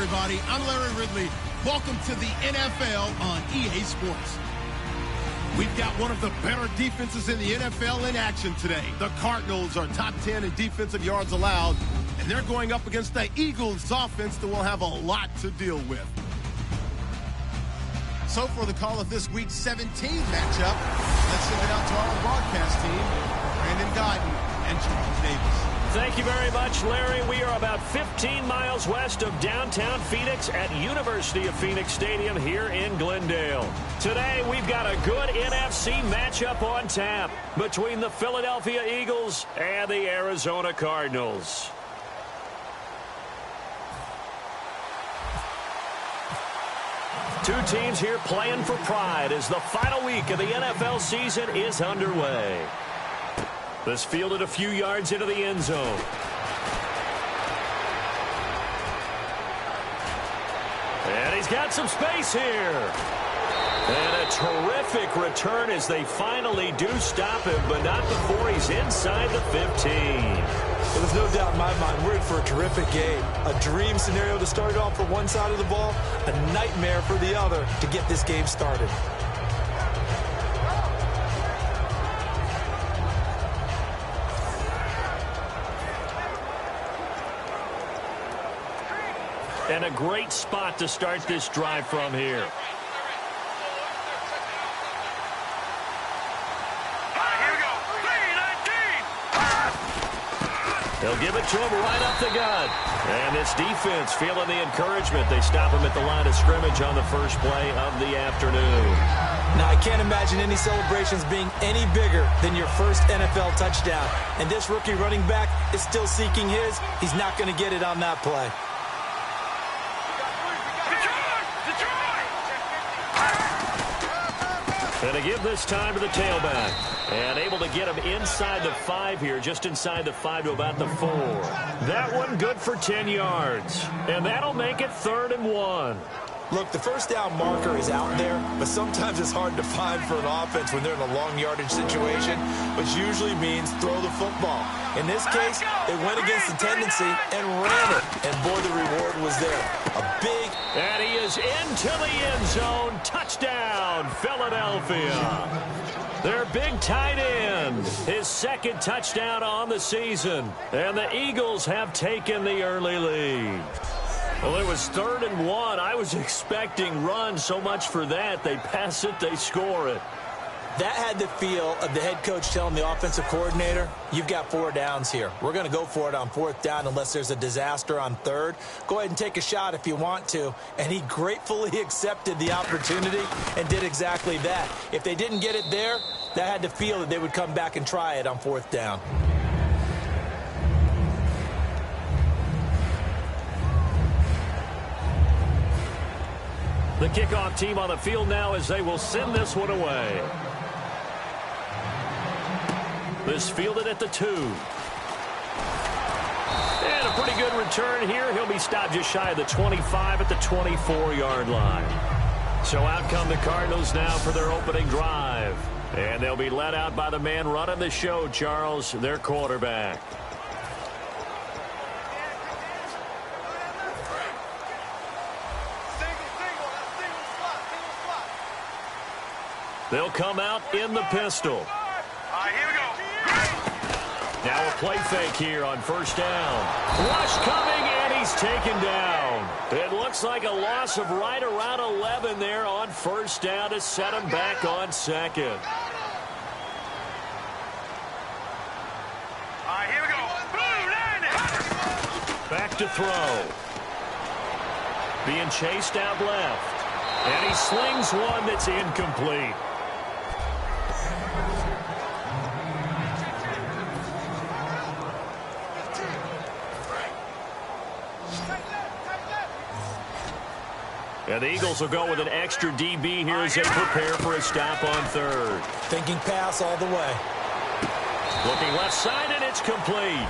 everybody. I'm Larry Ridley. Welcome to the NFL on EA Sports. We've got one of the better defenses in the NFL in action today. The Cardinals are top 10 in defensive yards allowed, and they're going up against the Eagles offense that will have a lot to deal with. So for the call of this week's 17 matchup, let's send it out to our broadcast team, Brandon Guyton and Charles Davis. Thank you very much, Larry. We are about 15 miles west of downtown Phoenix at University of Phoenix Stadium here in Glendale. Today, we've got a good NFC matchup on tap between the Philadelphia Eagles and the Arizona Cardinals. Two teams here playing for pride as the final week of the NFL season is underway. This fielded a few yards into the end zone. And he's got some space here. And a terrific return as they finally do stop him, but not before he's inside the 15. Well, there's no doubt in my mind we're in for a terrific game. A dream scenario to start it off for one side of the ball, a nightmare for the other to get this game started. And a great spot to start this drive from here. They'll give it to him right up the gut. And this defense feeling the encouragement. They stop him at the line of scrimmage on the first play of the afternoon. Now, I can't imagine any celebrations being any bigger than your first NFL touchdown. And this rookie running back is still seeking his. He's not going to get it on that play. And to give this time to the tailback. And able to get him inside the 5 here, just inside the 5 to about the 4. That one good for 10 yards. And that'll make it 3rd and 1. Look, the first down marker is out there, but sometimes it's hard to find for an offense when they're in a long yardage situation, which usually means throw the football. In this case, they went against the tendency and ran it. And boy, the reward was there. A big... And he is into the end zone. Touchdown, Philadelphia. Their big tight end. His second touchdown on the season. And the Eagles have taken the early lead. Well, it was 3rd and 1. I was expecting run, so much for that. They pass it, they score it. That had the feel of the head coach telling the offensive coordinator, you've got 4 downs here. We're going to go for it on 4th down unless there's a disaster on 3rd. Go ahead and take a shot if you want to. And he gratefully accepted the opportunity and did exactly that. If they didn't get it there, that had the feel that they would come back and try it on 4th down. The kickoff team on the field now as they will send this one away. This fielded at the 2. And a pretty good return here. He'll be stopped just shy of the 25 at the 24-yard line. So out come the Cardinals now for their opening drive. And they'll be led out by the man running the show, Charles, their quarterback. They'll come out in the pistol. All right, here we go. Now a play fake here on 1st down. Rush coming, and he's taken down. It looks like a loss of right around 11 there on 1st down to set him back on 2nd. All right, here we go. Back to throw. Being chased out left. And he slings one that's incomplete. And the Eagles will go with an extra DB here as they prepare for a stop on 3rd. Thinking pass all the way. Looking left side, and it's complete.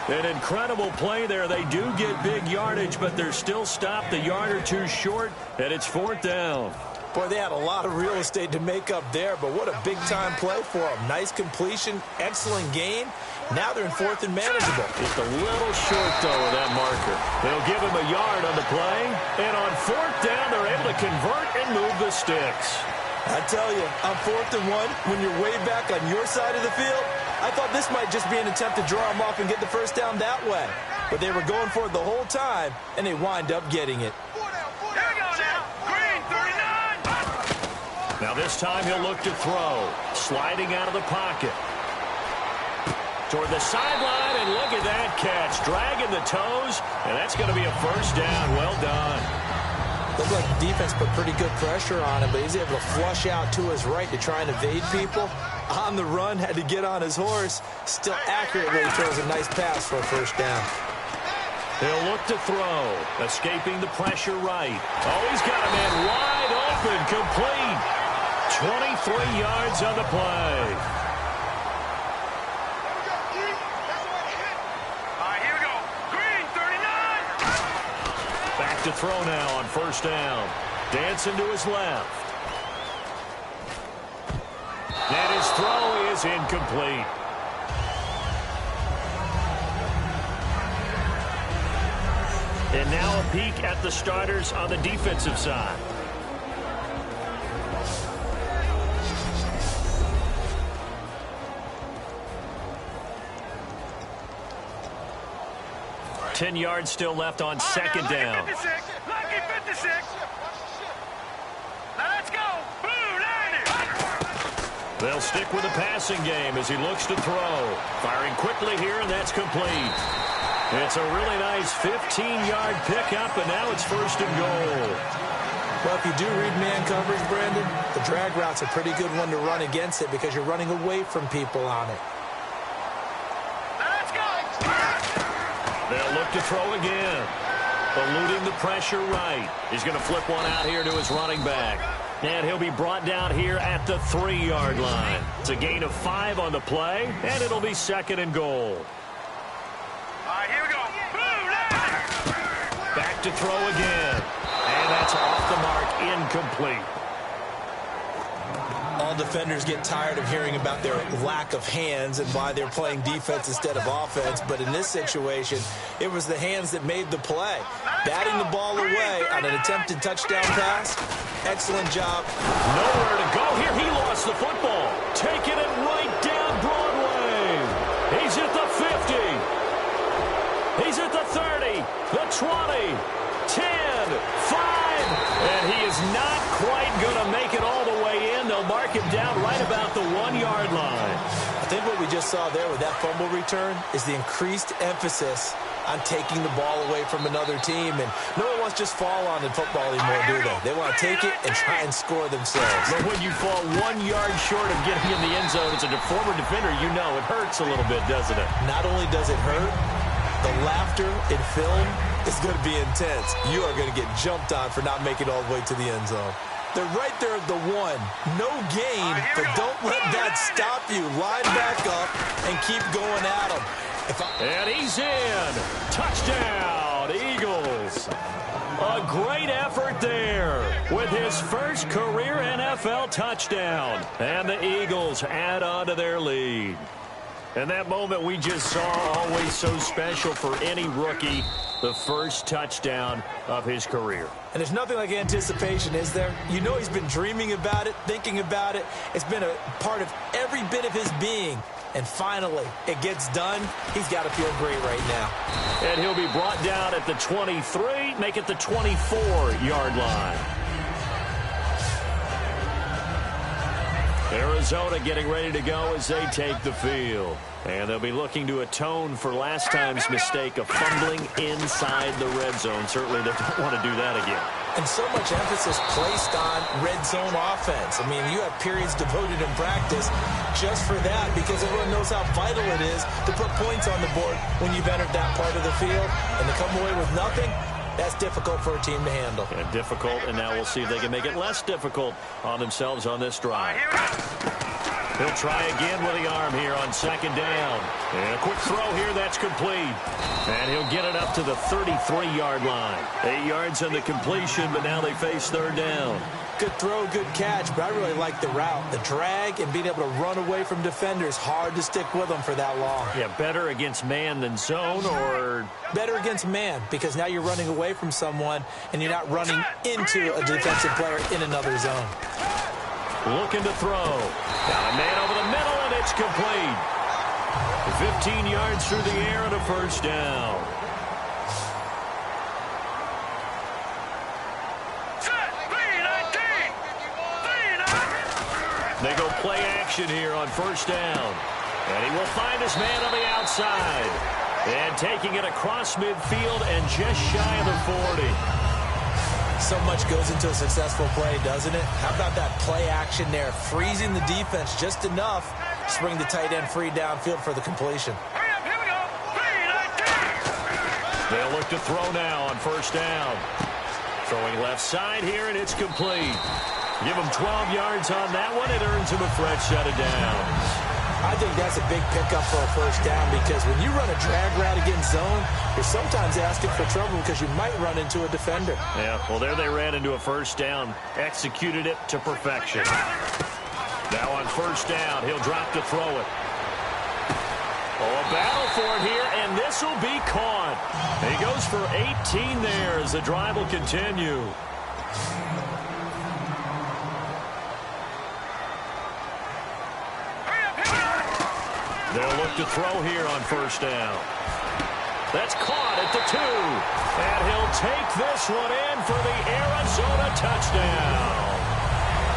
An incredible play there. They do get big yardage, but they're still stopped a yard or 2 short, and it's 4th down. Boy, they had a lot of real estate to make up there, but what a big-time play for them. Nice completion, excellent gain. Now they're in 4th and manageable. Just a little short, though, of that marker. They'll give him a yard on the play. And on 4th down, they're able to convert and move the sticks. I tell you, on 4th and 1, when you're way back on your side of the field, I thought this might just be an attempt to draw them off and get the first down that way. But they were going for it the whole time, and they wind up getting it. Here we go now. Green, 39. Now this time he'll look to throw. Sliding out of the pocket. Toward the sideline, and look at that catch. Dragging the toes, and that's going to be a first down. Well done. Looked like the defense put pretty good pressure on him, but he's able to flush out to his right to try and evade people. On the run, had to get on his horse. Still accurately throws a nice pass for a first down. He'll look to throw. Escaping the pressure right. Oh, he's got a man wide open. Complete. 23 yards on the play. Here we go. Green, 39. Back to throw now on first down. Dancing to his left. And his throw is incomplete. And now a peek at the starters on the defensive side. Right. 10 yards still left on second down. 56. Lucky 56. Now let's go. Blue 90. They'll stick with the passing game as he looks to throw. Firing quickly here, and that's complete. It's a really nice 15-yard pickup, and now it's first and goal. Well, if you do read man coverage, Brandon, the drag route's a pretty good one to run against it because you're running away from people on it. Let's go. They'll look to throw again. Eluding the pressure right. He's going to flip one out here to his running back. And he'll be brought down here at the 3-yard line. It's a gain of 5 on the play, and it'll be second and goal. Here we go. Blue 90. Back to throw again. And that's off the mark, incomplete. All defenders get tired of hearing about their lack of hands and why they're playing defense instead of offense. But in this situation, it was the hands that made the play. Batting the ball away on an attempted touchdown pass. Excellent job. Nowhere to go here. He lost the football. Taking it right down Broadway. He's at the 50. He's at the 30, the 20, 10, 5. And he is not quite going to make it all the way in. They'll mark him down right about the 1-yard line. I think what we just saw there with that fumble return is the increased emphasis on taking the ball away from another team. And no one wants to just fall on in football anymore, do they? They want to take it and try and score themselves. But when you fall 1 yard short of getting in the end zone as a former defender, you know it hurts a little bit, doesn't it? Not only does it hurt, the laughter in film is going to be intense. You are going to get jumped on for not making it all the way to the end zone. They're right there at the 1. No gain, but don't let that stop you. Line back up and keep going at them. And he's in. Touchdown, Eagles. A great effort there with his first career NFL touchdown. And the Eagles add on to their lead. And that moment we just saw, always so special for any rookie, the first touchdown of his career. And there's nothing like anticipation, is there? You know he's been dreaming about it, thinking about it. It's been a part of every bit of his being. And finally, it gets done. He's got to feel great right now. And he'll be brought down at the 23, make it the 24-yard line. Arizona getting ready to go as they take the field. And they'll be looking to atone for last time's mistake of fumbling inside the red zone. Certainly they don't want to do that again. And so much emphasis placed on red zone offense. I mean, you have periods devoted in practice just for that because everyone knows how vital it is to put points on the board when you've entered that part of the field. And to come away with nothing, that's difficult for a team to handle. And difficult, and now we'll see if they can make it less difficult on themselves on this drive. He'll try again with the arm here on second down. And a quick throw here, that's complete. And he'll get it up to the 33-yard line. 8 yards on the completion, but now they face third down. Good throw, good catch, but I really like the route. The drag and being able to run away from defenders, hard to stick with them for that long. Yeah, better against man than zone, or? Better against man, because now you're running away from someone and you're not running into a defensive player in another zone. Looking to throw. Got a man over the middle, and it's complete. 15 yards through the air and a first down. They go play action here on first down. And he will find his man on the outside. And taking it across midfield and just shy of the 40. So much goes into a successful play, doesn't it? How about that play action there? Freezing the defense just enough to bring the tight end free downfield for the completion. They'll look to throw now on first down. Throwing left side here, and it's complete. Give him 12 yards on that one. It earns him a fresh set of downs. I think that's a big pickup for a first down, because when you run a drag route against zone, you're sometimes asking for trouble because you might run into a defender. Yeah, well, there they ran into a first down. Executed it to perfection. Now on first down, he'll drop to throw it. Oh, a battle for it here, and this will be caught. He goes for 18 there as the drive will continue. They'll look to throw here on first down. That's caught at the 2. And he'll take this one in for the Arizona touchdown.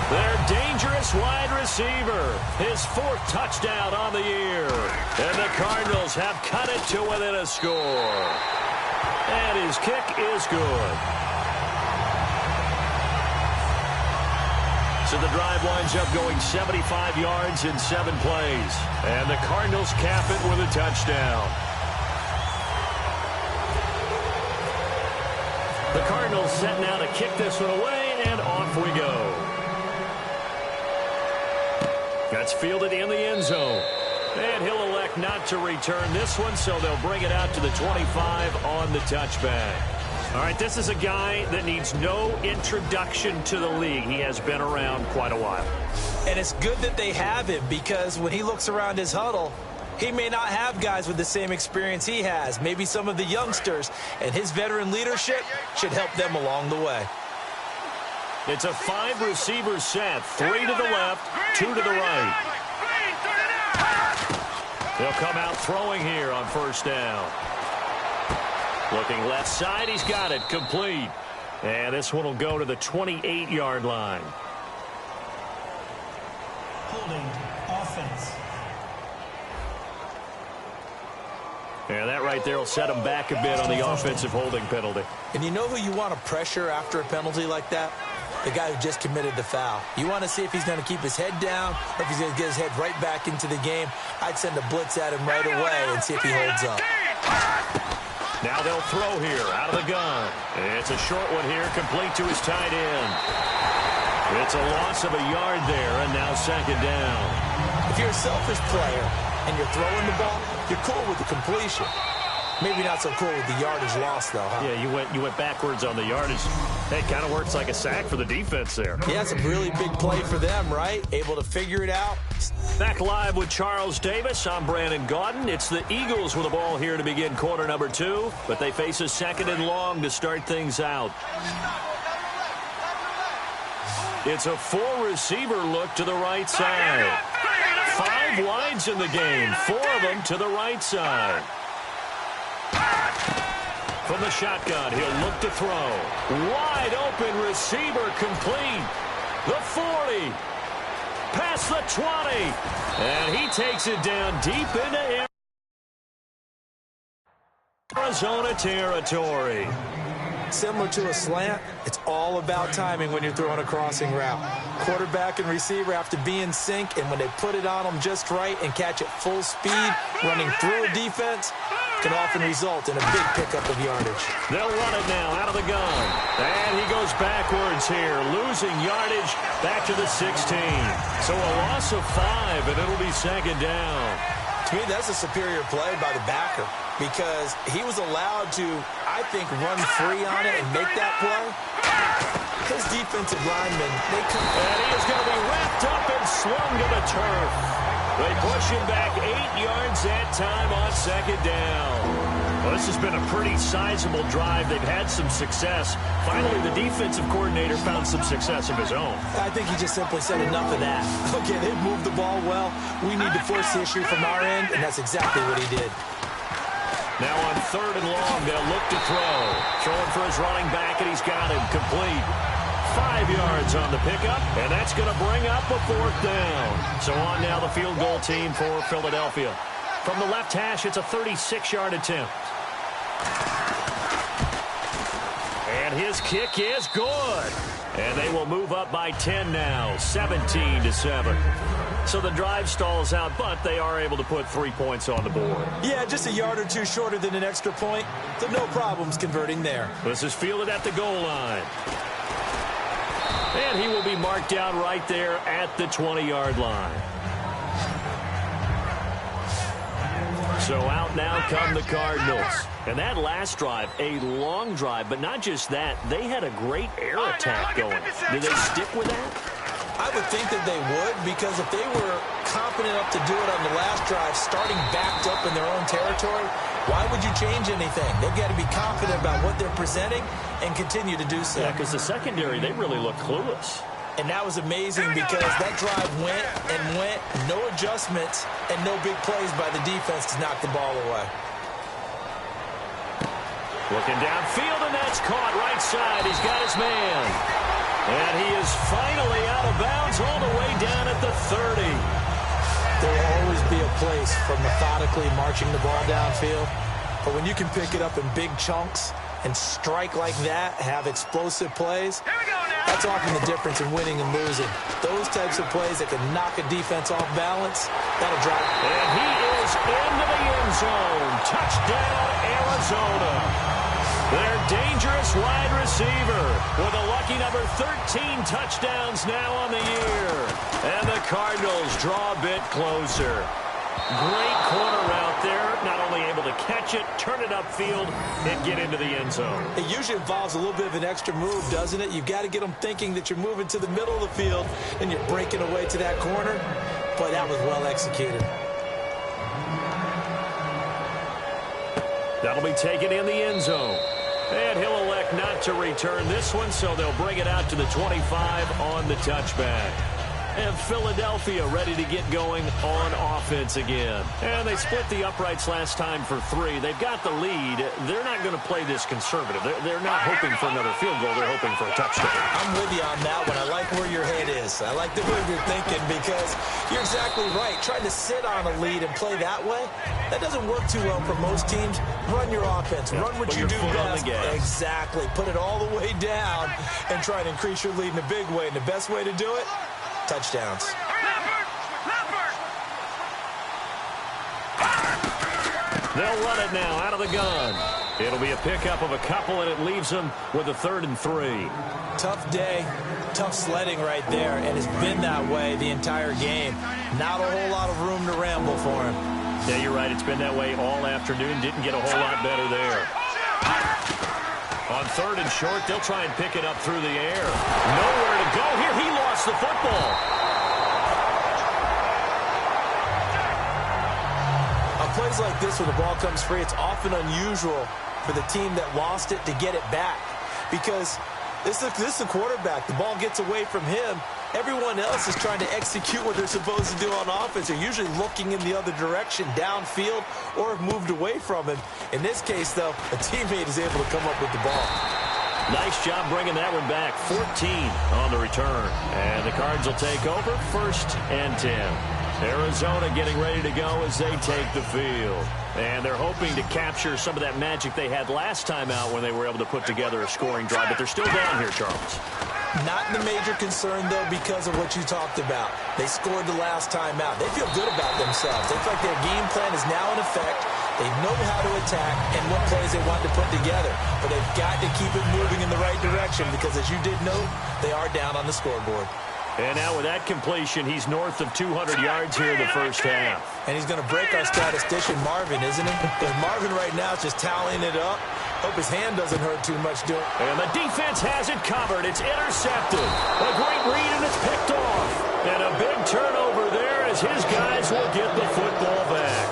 Their dangerous wide receiver. His 4th touchdown on the year. And the Cardinals have cut it to within a score. And his kick is good. So the drive winds up going 75 yards in 7 plays. And the Cardinals cap it with a touchdown. The Cardinals set now to kick this one away, and off we go. That's fielded in the end zone. And he'll elect not to return this one, so they'll bring it out to the 25 on the touchback. All right, this is a guy that needs no introduction to the league. He has been around quite a while. And it's good that they have him, because when he looks around his huddle, he may not have guys with the same experience he has. Maybe some of the youngsters, and his veteran leadership should help them along the way. It's a 5-receiver set, 3 to the left, 2 to the right. He'll come out throwing here on first down. Looking left side, he's got it, complete. And this one will go to the 28-yard line. Holding offense. And that right there will set him back a bit on the offensive holding penalty. And you know who you want to pressure after a penalty like that? The guy who just committed the foul. You want to see if he's going to keep his head down or if he's going to get his head right back into the game. I'd send a blitz at him right away and see if he holds up. Now they'll throw here out of the gun. It's a short one here, complete to his tight end. It's a loss of a yard there, and now second down. If you're a selfish player and you're throwing the ball, you're cool with the completion. Maybe not so cool with the yardage loss, though, huh? Yeah, you went backwards on the yardage. It kind of works like a sack for the defense there. Yeah, it's a really big play for them, right? Able to figure it out. Back live with Charles Davis. I'm Brandon Gaudin. It's the Eagles with the ball here to begin quarter number 2, but they face a second and long to start things out. It's a 4-receiver look to the right side. 5 wides in the game, 4 of them to the right side. From the shotgun, he'll look to throw. Wide open receiver complete. The 40. Past the 20. And he takes it down deep into Arizona territory. Similar to a slant, it's all about timing when you're throwing a crossing route. Quarterback and receiver have to be in sync, and when they put it on them just right and catch it full speed, running through a defense can often result in a big pickup of yardage. They'll run it now out of the gun. And he goes backwards here, losing yardage back to the 16. So a loss of 5, and it'll be second down. To me, that's a superior play by the backer, because he was allowed to, I think, run free on it and make that play. His defensive linemen, they come... And he is going to be wrapped up and slung to the turf. They push him back 8 yards that time on second down. Well, this has been a pretty sizable drive. They've had some success. Finally, the defensive coordinator found some success of his own. I think he just simply said enough of that. Okay, they've moved the ball well. We need to force the issue from our end, and that's exactly what he did. Now on 3rd and long, they'll look to throw. Throwing for his running back, and he's got him complete. 5 yards on the pickup, and that's going to bring up a 4th down. So on now the field goal team for Philadelphia. From the left hash, it's a 36-yard attempt. And his kick is good. And they will move up by 10 now, 17-7. So the drive stalls out, but they are able to put 3 points on the board. Yeah, just a yard or two shorter than an extra point. So no problems converting there. This is fielded at the goal line. And he will be marked down right there at the 20-yard line. So out now come the Cardinals. And that last drive, a long drive, but not just that. They had a great air attack going. Did they stick with that? I would think that they would, because if they were confident enough to do it on the last drive, starting backed up in their own territory, why would you change anything? They've got to be confident about what they're presenting and continue to do so. Yeah, because the secondary, they really look clueless. And that was amazing because that drive went and went, no adjustments, and no big plays by the defense to knock the ball away. Looking downfield, and that's caught right side. He's got his man. And he is finally out of bounds all the way down at the 30. There will always be a place for methodically marching the ball downfield. But when you can pick it up in big chunks and strike like that, have explosive plays, that's often the difference in winning and losing. Those types of plays that can knock a defense off balance, that'll drive. And he is into the end zone. Touchdown, Arizona. Their dangerous wide receiver with a lucky number 13 touchdowns now on the year. And the Cardinals draw a bit closer. Great corner route there. Not only able to catch it, turn it upfield, and get into the end zone. It usually involves a little bit of an extra move, doesn't it? You've got to get them thinking that you're moving to the middle of the field and you're breaking away to that corner. Boy, that was well executed. That'll be taken in the end zone. And he'll elect not to return this one, so they'll bring it out to the 25 on the touchback. And Philadelphia ready to get going on offense again. And they split the uprights last time for 3. They've got the lead. They're not going to play this conservative. They're not hoping for another field goal. They're hoping for a touchdown. I'm with you on that one. I like where your head is. I like the way you're thinking because you're exactly right. Trying to sit on a lead and play that way, that doesn't work too well for most teams. Run your offense. Run what you do best. Exactly. Put it all the way down and try to increase your lead in a big way. And the best way to do it, touchdowns. They'll run it now out of the gun. It'll be a pickup of a couple, and it leaves them with a 3rd and 3. Tough day, tough sledding right there, and it's been that way the entire game. Not a whole lot of room to ramble for him. Yeah, you're right. It's been that way all afternoon. Didn't get a whole lot better there. On 3rd and short, they'll try and pick it up through the air. Nowhere to go here. He lost the football. On plays like this where the ball comes free, it's often unusual for the team that lost it to get it back. Because this is the quarterback. The ball gets away from him. Everyone else is trying to execute what they're supposed to do on offense. They're usually looking in the other direction, downfield, or have moved away from him. In this case, though, a teammate is able to come up with the ball. Nice job bringing that one back. 14 on the return. And the Cards will take over 1st and 10. Arizona getting ready to go as they take the field. And they're hoping to capture some of that magic they had last time out when they were able to put together a scoring drive. But they're still down here, Charles. Not the major concern, though, because of what you talked about. They scored the last time out. They feel good about themselves. They feel like their game plan is now in effect. They know how to attack and what plays they want to put together. But they've got to keep it moving in the right direction because, as you did note, they are down on the scoreboard. And now with that completion, he's north of 200 yards here in the first half. And he's going to break our statistician, Marvin, isn't he? Because Marvin right now is just tallying it up. Hope his hand doesn't hurt too much doing it. And the defense has it covered. It's intercepted. A great read, and it's picked off. And a big turnover there as his guys will get the football back.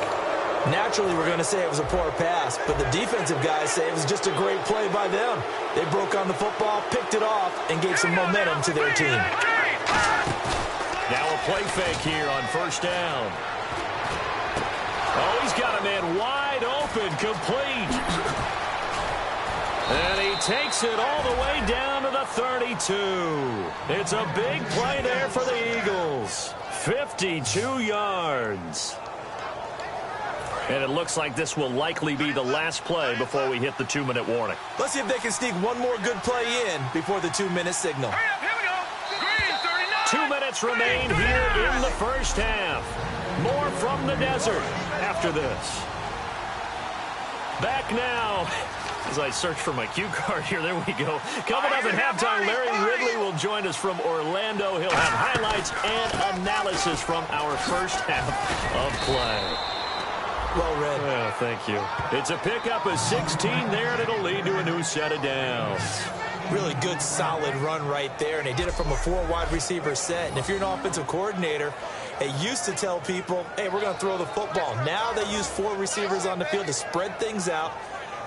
Naturally, we're going to say it was a poor pass, but the defensive guys say it was just a great play by them. They broke on the football, picked it off, and gave some momentum to their team. Now a play fake here on first down. Oh, he's got a man wide open, complete. And he takes it all the way down to the 32. It's a big play there for the Eagles. 52 yards. And it looks like this will likely be the last play before we hit the 2-minute warning. Let's see if they can sneak one more good play in before the 2-minute signal. Hurry up, here we go. Green, 39. 2 minutes remain here in the first half. More from the desert after this. Back now. As I search for my cue card here, there we go. Coming up at halftime, Larry Ridley will join us from Orlando. He'll have highlights and analysis from our first half of play. Well read. Oh, thank you. It's a pickup of 16 there, and it'll lead to a new set of downs. Really good, solid run right there, and they did it from a 4-wide receiver set. And if you're an offensive coordinator, they used to tell people, hey, we're going to throw the football. Now they use 4 receivers on the field to spread things out,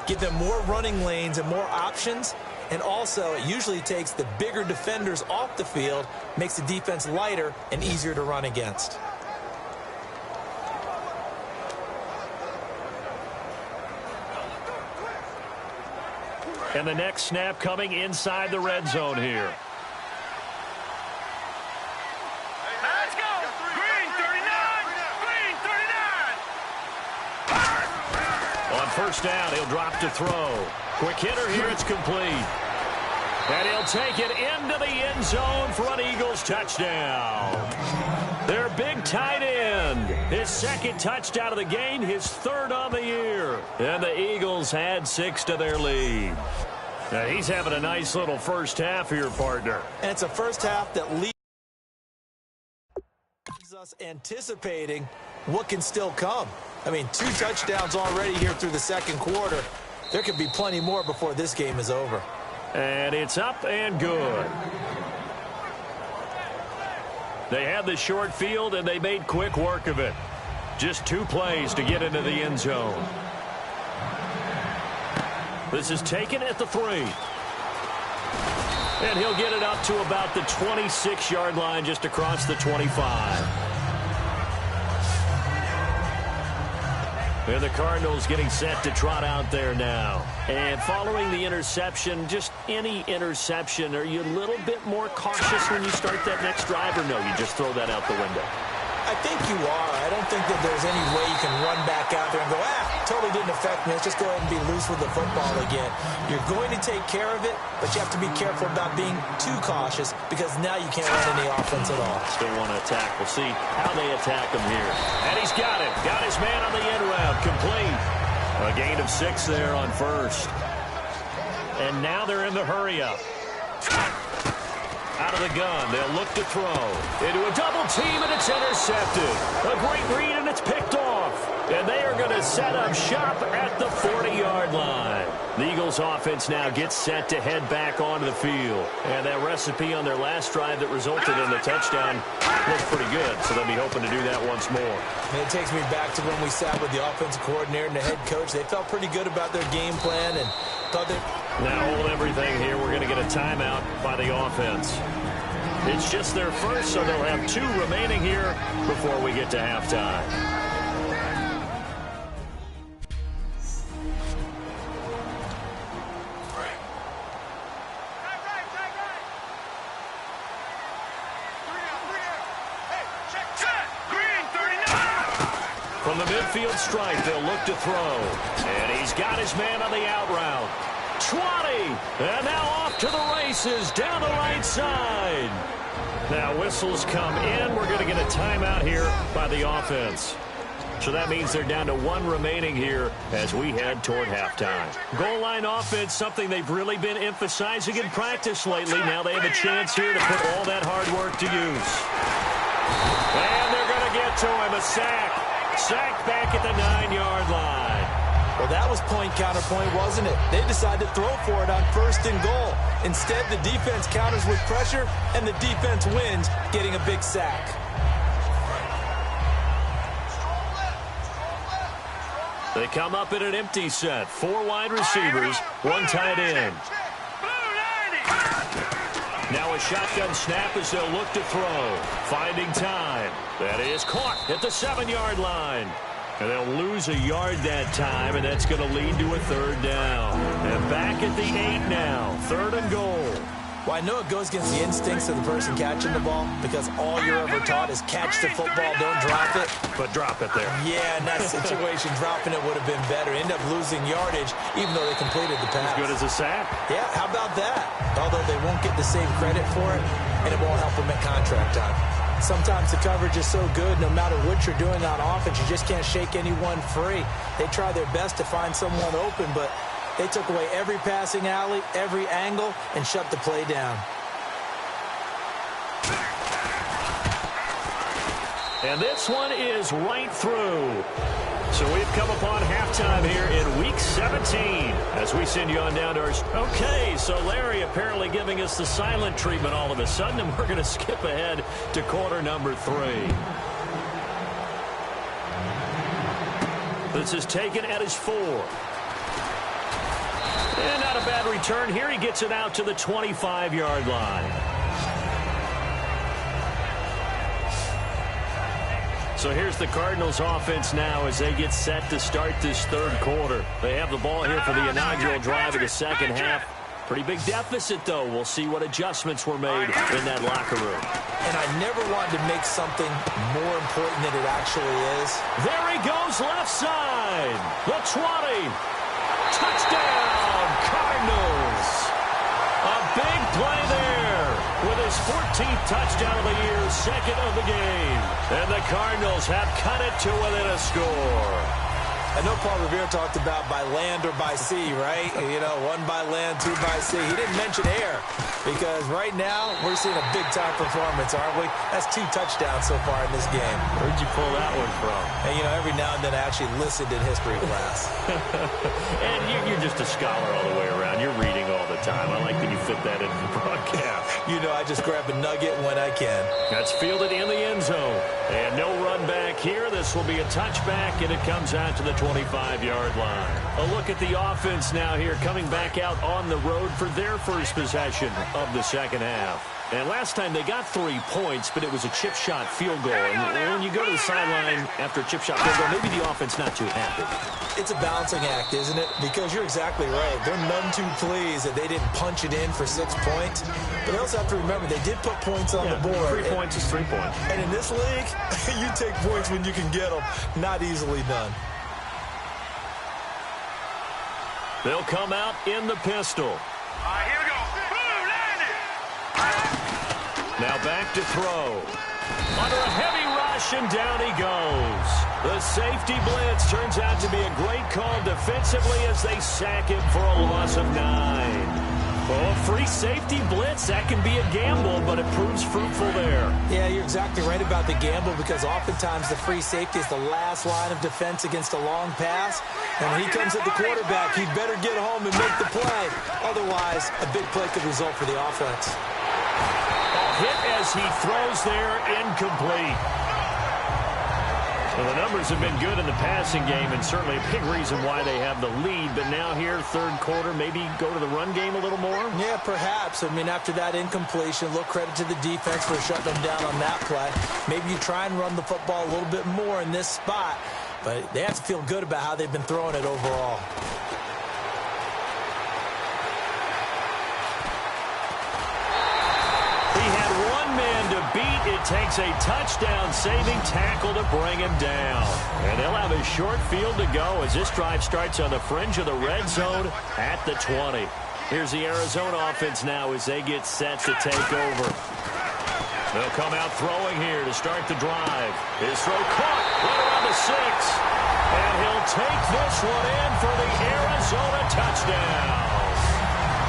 give them more running lanes and more options. And also, it usually takes the bigger defenders off the field, makes the defense lighter and easier to run against. And the next snap coming inside the red zone here. Let's go. Green, 39. Green, 39. On first down, he'll drop to throw. Quick hitter here, it's complete. And he'll take it into the end zone for an Eagles touchdown. Their big tight end. His second touchdown of the game, his third on the year. And the Eagles add 6 to their lead. Now he's having a nice little first half here, partner. And it's a first half that leaves us anticipating what can still come. I mean, 2 touchdowns already here through the second quarter. There could be plenty more before this game is over. And it's up and good. They had the short field, and they made quick work of it. Just 2 plays to get into the end zone. This is taken at the 3. And he'll get it up to about the 26-yard line, just across the 25. And the Cardinals getting set to trot out there now. And following the interception, just any interception, are you a little bit more cautious when you start that next drive, or no, you just throw that out the window? I think you are. I don't think that there's any way you can run back out there and go, totally didn't affect me. Let's just go ahead and be loose with the football again. You're going to take care of it, but you have to be careful about being too cautious because now you can't run any offense at all. Still want to attack. We'll see how they attack him here. And he's got it. Got his man on the end route. Complete. A gain of 6 there on first. And now they're in the hurry-up. Out of the gun, they'll look to throw. Into a double team, and it's intercepted. A great read, and it's picked off. And they are going to set up shop at the 40-yard line. The Eagles offense now gets set to head back onto the field. And that recipe on their last drive that resulted in the touchdown looked pretty good, so they'll be hoping to do that once more. And it takes me back to when we sat with the offensive coordinator and the head coach. They felt pretty good about their game plan and thought they... Now hold everything here. We're going to get a timeout by the offense. It's just their first, so they'll have 2 remaining here before we get to halftime. From the midfield stripe, they'll look to throw. And he's got his man on the out route. 20. And now off to the races down the right side. Now whistles come in. We're going to get a timeout here by the offense. So that means they're down to 1 remaining here as we head toward halftime. Goal line offense, something they've really been emphasizing in practice lately. Now they have a chance here to put all that hard work to use. And they're going to get to him. A sack. Sacked back at the 9-yard line. Well, that was point counterpoint, wasn't it? They decided to throw for it on 1st and goal. Instead, the defense counters with pressure, and the defense wins, getting a big sack. They come up in an empty set. 4 wide receivers, 1 tight end. Now a shotgun snap as they'll look to throw. Finding time. That is caught at the 7-yard line. And they'll lose a yard that time, and that's going to lead to a 3rd down. And back at the 8 now. 3rd and goal. Well, I know it goes against the instincts of the person catching the ball because all you're ever taught is catch the football, don't drop it. But drop it there. Yeah, in that situation, dropping it would have been better. End up losing yardage, even though they completed the pass. As good as a sack. Yeah, how about that? Although they won't get the same credit for it, and it won't help them at contract time. Sometimes the coverage is so good, no matter what you're doing on offense, you just can't shake anyone free. They try their best to find someone open, but they took away every passing alley, every angle, and shut the play down. And this one is right through. So we've come upon halftime here in Week 17 as we send you on down to our... Okay, so Larry apparently giving us the silent treatment all of a sudden, and we're going to skip ahead to quarter number 3. This is taken at his 4. And not a bad return here. He gets it out to the 25-yard line. So here's the Cardinals offense now as they get set to start this 3rd quarter. They have the ball here for the inaugural drive of the 2nd half. Pretty big deficit, though. We'll see what adjustments were made in that locker room. And I never wanted to make something more important than it actually is. There he goes, left side. The 20. Touchdown, Cardinals. A big play there with his 14th touchdown of the year, 2nd of the game. And the Cardinals have cut it to within a score. I know Paul Revere talked about by land or by sea, right? You know, 1 by land, 2 by sea. He didn't mention air because right now we're seeing a big-time performance, aren't we? That's 2 touchdowns so far in this game. Where'd you pull that one from? And, you know, every now and then I actually listened in history class. And you're just a scholar all the way around. You're reading all the time. I like that you fit that into the broadcast. You know, I just grab a nugget when I can. That's fielded in the end zone. And no run back here. This will be a touchback, and it comes out to the 25-yard line. A look at the offense now here, coming back out on the road for their first possession of the 2nd half. And last time they got 3 points, but it was a chip shot field goal. And when you go to the sideline after a chip shot field goal, maybe the offense not too happy. It's a balancing act, isn't it? Because you're exactly right. They're none too pleased that they didn't punch it in for 6 points. But they also have to remember they did put points on the board. 3 points is 3 points. And in this league, you take points when you can get them. Not easily done. They'll come out in the pistol. All right, here we go. Boom, landed. Now back to throw. Under a heavy rush, and down he goes. The safety blitz turns out to be a great call defensively as they sack him for a loss of 9. Oh, free safety blitz, that can be a gamble, but it proves fruitful there. Yeah, you're exactly right about the gamble because oftentimes the free safety is the last line of defense against a long pass. And when he comes at the quarterback, he'd better get home and make the play. Otherwise, a big play could result for the offense. Hit as he throws there, incomplete. Well, the numbers have been good in the passing game and certainly a big reason why they have the lead. But now here, 3rd quarter, maybe go to the run game a little more? Yeah, perhaps. I mean, after that incompletion, look, credit to the defense for shutting them down on that play. Maybe you try and run the football a little bit more in this spot. But they have to feel good about how they've been throwing it overall. It takes a touchdown-saving tackle to bring him down. And they'll have a short field to go as this drive starts on the fringe of the red zone at the 20. Here's the Arizona offense now as they get set to take over. They'll come out throwing here to start the drive. His throw caught right around the 6. And he'll take this one in for the Arizona touchdown.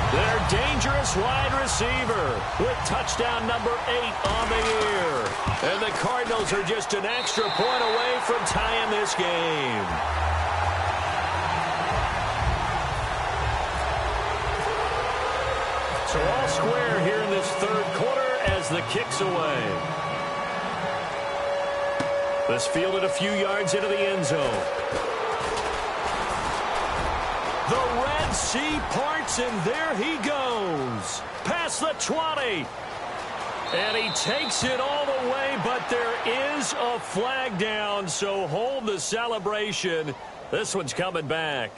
Their dangerous wide receiver with touchdown number 8 on the year. And the Cardinals are just an extra point away from tying this game. square here in this third quarter as the kick's away. This fielded a few yards into the end zone. The Red Sea parts, and there he goes. Past the 20. And he takes it all the way, but there is a flag down, so hold the celebration. This one's coming back.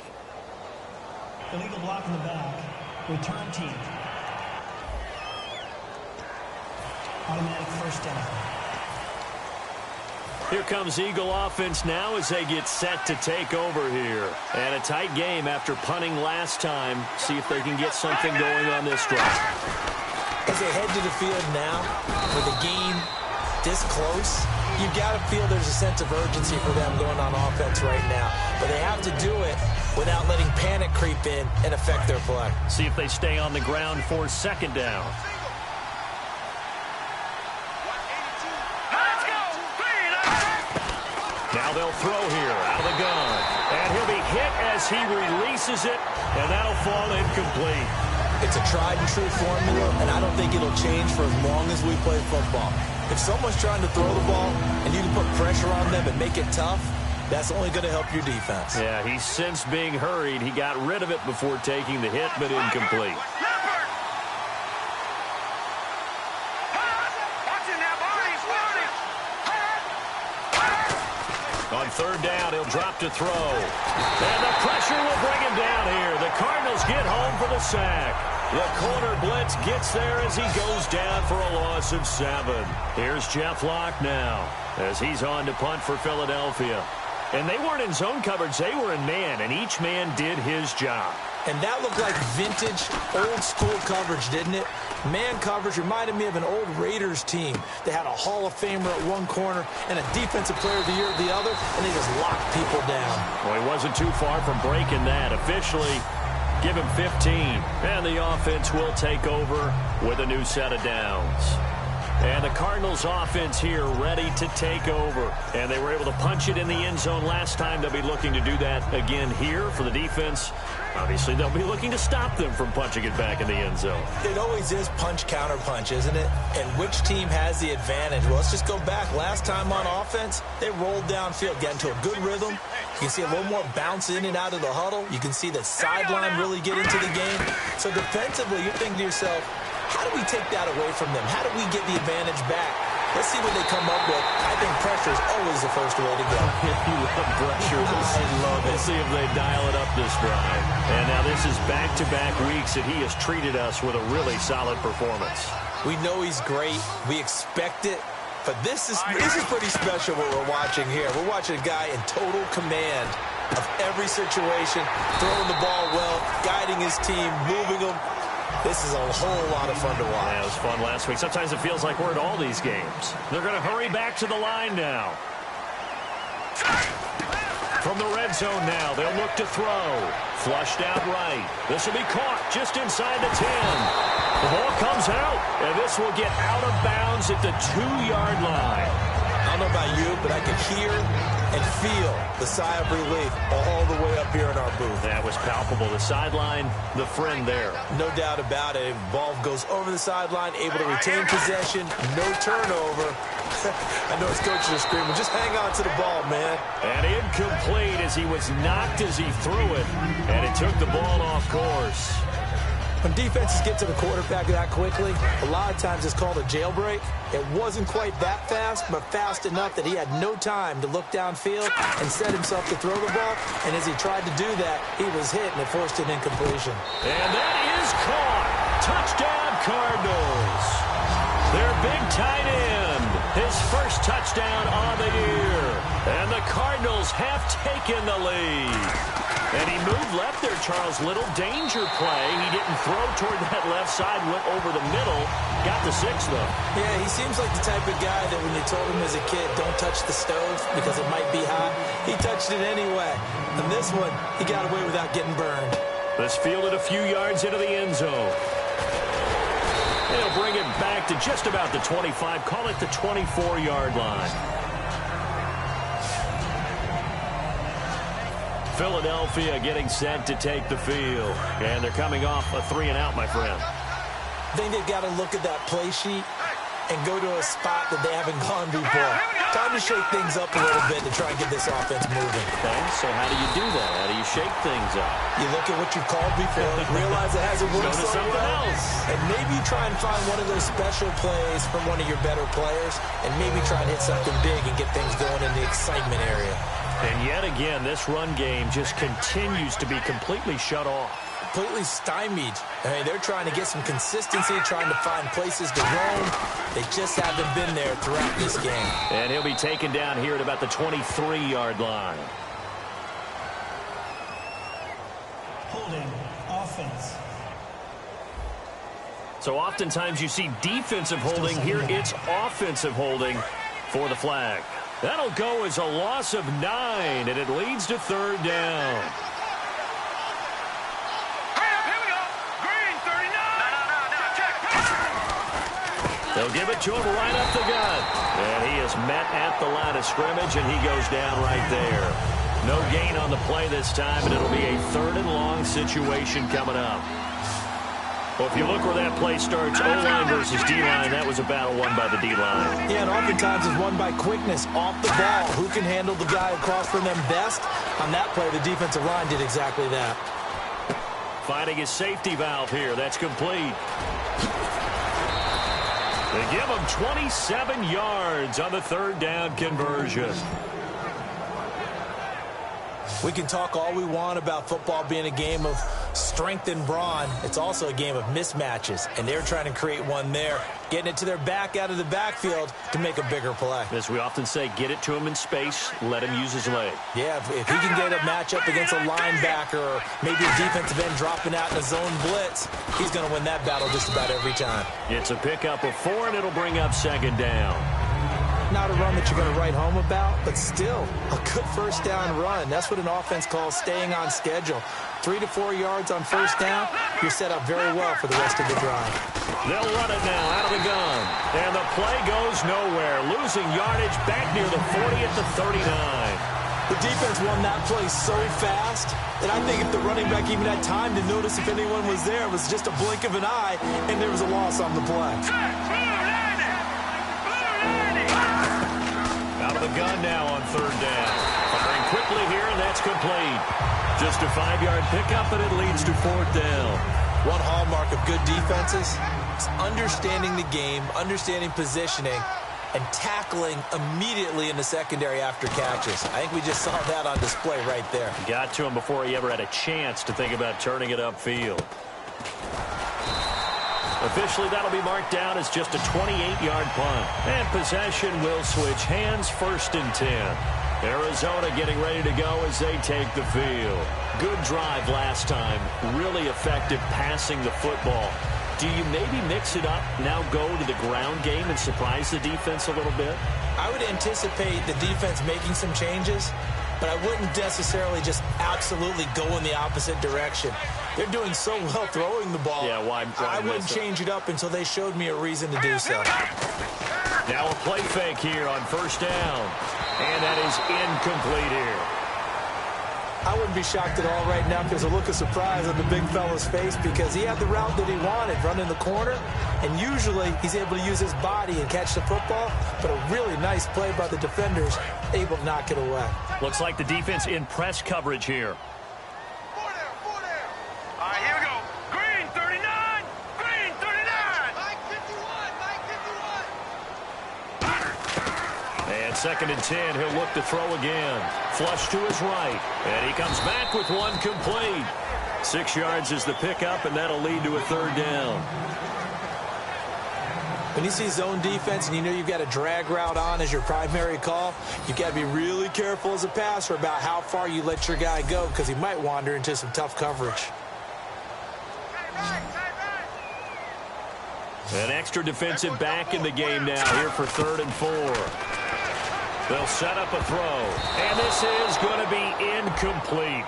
Illegal block in the back. Return team. Automatic first down. Here comes Eagle offense now as they get set to take over here. And a tight game after punting last time. See if they can get something going on this drive. As they head to the field now, with the game this close, you've got to feel there's a sense of urgency for them going on offense right now. But they have to do it without letting panic creep in and affect their play. See if they stay on the ground for second down. Now they'll throw here out of the gun. And he'll be hit as he releases it, and that'll fall incomplete. It's a tried-and-true formula, and I don't think it'll change for as long as we play football. If someone's trying to throw the ball and you can put pressure on them and make it tough, that's only going to help your defense. Yeah, he's since being hurried. He got rid of it before taking the hit, but incomplete. On third down, he'll drop to throw. And the pressure will bring him down here. The Cardinals get home for the sack. The corner blitz gets there as he goes down for a loss of 7. Here's Jeff Locke now as he's on to punt for Philadelphia. And they weren't in zone coverage. They were in man, and each man did his job. And that looked like vintage, old-school coverage, didn't it? Man coverage reminded me of an old Raiders team. They had a Hall of Famer at one corner and a Defensive Player of the Year at the other, and they just locked people down. Well, he wasn't too far from breaking that. Officially, give him 15. And the offense will take over with a new set of downs. And the Cardinals offense here ready to take over. And they were able to punch it in the end zone last time. They'll be looking to do that again here for the defense. Obviously, they'll be looking to stop them from punching it back in the end zone. It always is punch-counter-punch, isn't it? And which team has the advantage? Well, let's just go back. Last time on offense, they rolled downfield, got into a good rhythm. You can see a little more bounce in and out of the huddle. You can see the sideline really get into the game. So defensively, you're thinking to yourself, how do we take that away from them? How do we get the advantage back? Let's see what they come up with. I think pressure is always the first way to go. You love pressure. I love it. We'll see if they dial it up this drive. And now this is back-to-back weeks that he has treated us with a really solid performance. We know he's great. We expect it. But this is pretty special what we're watching here. We're watching a guy in total command of every situation, throwing the ball well, guiding his team, moving them. This is a whole lot of fun to watch. Yeah, it was fun last week. Sometimes it feels like we're at all these games. They're going to hurry back to the line now. From the red zone now, they'll look to throw. Flushed out right. This will be caught just inside the 10. The ball comes out, and this will get out of bounds at the 2-yard line. I don't know about you, but I can hear and feel the sigh of relief all the way up here in our booth. That was palpable. The sideline, the friend there. No doubt about it. Ball goes over the sideline, able to retain possession, no turnover. I know his coaches are screaming, just hang on to the ball, man. And incomplete as he was knocked as he threw it, and it took the ball off course. When defenses get to the quarterback that quickly, a lot of times it's called a jailbreak. It wasn't quite that fast, but fast enough that he had no time to look downfield and set himself to throw the ball. And as he tried to do that, he was hit, and it forced an incompletion. And that is caught. Touchdown, Cardinals. Their big tight end, his first touchdown on the year. And the Cardinals have taken the lead. And he moved left there, Charles. Little danger play. He didn't throw toward that left side, went over the middle. Got the 6, though. Yeah, he seems like the type of guy that when you told him as a kid, don't touch the stove because it might be hot, he touched it anyway. And this one, he got away without getting burned. This fielded a few yards into the end zone. It'll bring it back to just about the 25. Call it the 24-yard line. Philadelphia getting set to take the field. And they're coming off a 3-and-out, my friend. I think they've got to look at that play sheet and go to a spot that they haven't gone before. Time to shake things up a little bit to try and get this offense moving. Okay, so how do you do that? How do you shake things up? You look at what you've called before, realize it hasn't worked Go to so something well, else. and maybe you try and find one of those special plays from one of your better players, and maybe try and hit something big and get things going in the excitement area. And yet again, this run game just continues to be completely shut off. Completely stymied. I mean, they're trying to get some consistency, trying to find places to roam. They just haven't been there throughout this game. And he'll be taken down here at about the 23-yard line. Holding. Offense. So oftentimes you see defensive holding. Here it's offensive holding for the flag. That'll go as a loss of 9, and it leads to 3rd down. They'll give it to him right up the gut. And he is met at the line of scrimmage, and he goes down right there. No gain on the play this time, and it'll be a 3rd and long situation coming up. Well, if you look where that play starts, O-line versus D-line, that was a battle won by the D-line. Yeah, and oftentimes it's won by quickness off the ball. Who can handle the guy across from them best? On that play, the defensive line did exactly that. Finding his safety valve here. That's complete. They give him 27 yards on the 3rd down conversion. We can talk all we want about football being a game of strength and brawn. It's also a game of mismatches, and they're trying to create one there, getting it to their back out of the backfield to make a bigger play. As we often say, get it to him in space, let him use his leg. Yeah, if he can get a matchup against a linebacker or maybe a defensive end dropping out in a zone blitz, he's going to win that battle just about every time. It's a pickup of 4, and it'll bring up 2nd down. Not a run that you're going to write home about, but still a good 1st down run. That's what an offense calls staying on schedule. 3 to 4 yards on 1st down, you're set up very well for the rest of the drive. They'll run it now out of the gun. And the play goes nowhere. Losing yardage back near the 40 at the 39. The defense won that play so fast that I think if the running back even had time to notice if anyone was there, it was just a blink of an eye, and there was a loss on the play. Out of the gun now on 3rd down. Firing quickly here, and that's complete. Just a 5-yard pickup, and it leads to 4th down. One hallmark of good defenses is understanding the game, understanding positioning, and tackling immediately in the secondary after catches. I think we just saw that on display right there. Got to him before he ever had a chance to think about turning it upfield. Officially, that'll be marked down as just a 28-yard punt. And possession will switch hands, 1st and 10. Arizona getting ready to go as they take the field. Good drive last time. Really effective passing the football. Do you maybe mix it up, now go to the ground game and surprise the defense a little bit? I would anticipate the defense making some changes, but I wouldn't necessarily just absolutely go in the opposite direction. They're doing so well throwing the ball. Yeah, why I wouldn't change it up until they showed me a reason to do so. Now a play fake here on 1st down. And that is incomplete here. I wouldn't be shocked at all right now if there's a look of surprise on the big fella's face because he had the route that he wanted, running the corner, and usually he's able to use his body and catch the football, but a really nice play by the defenders, able to knock it away. Looks like the defense in press coverage here. All right, here we go. Green 39. Green 39. Mike 51. And 2nd and 10, he'll look to throw again. Flush to his right. And he comes back with one complete. 6 yards is the pickup, and that'll lead to a 3rd down. When you see zone defense and you know you've got a drag route on as your primary call, you've got to be really careful as a passer about how far you let your guy go because he might wander into some tough coverage. An extra defensive back in the game now here for 3rd and 4. They'll set up a throw, and this is going to be incomplete.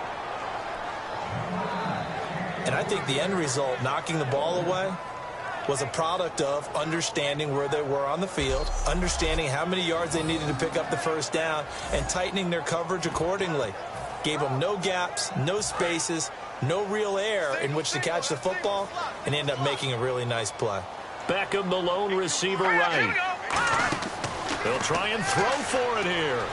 And I think the end result, knocking the ball away, was a product of understanding where they were on the field, understanding how many yards they needed to pick up the 1st down, and tightening their coverage accordingly. Gave them no gaps, no spaces, No real air in which to catch the football and end up making a really nice play. Beckham, the lone receiver right. He'll try and throw for it here.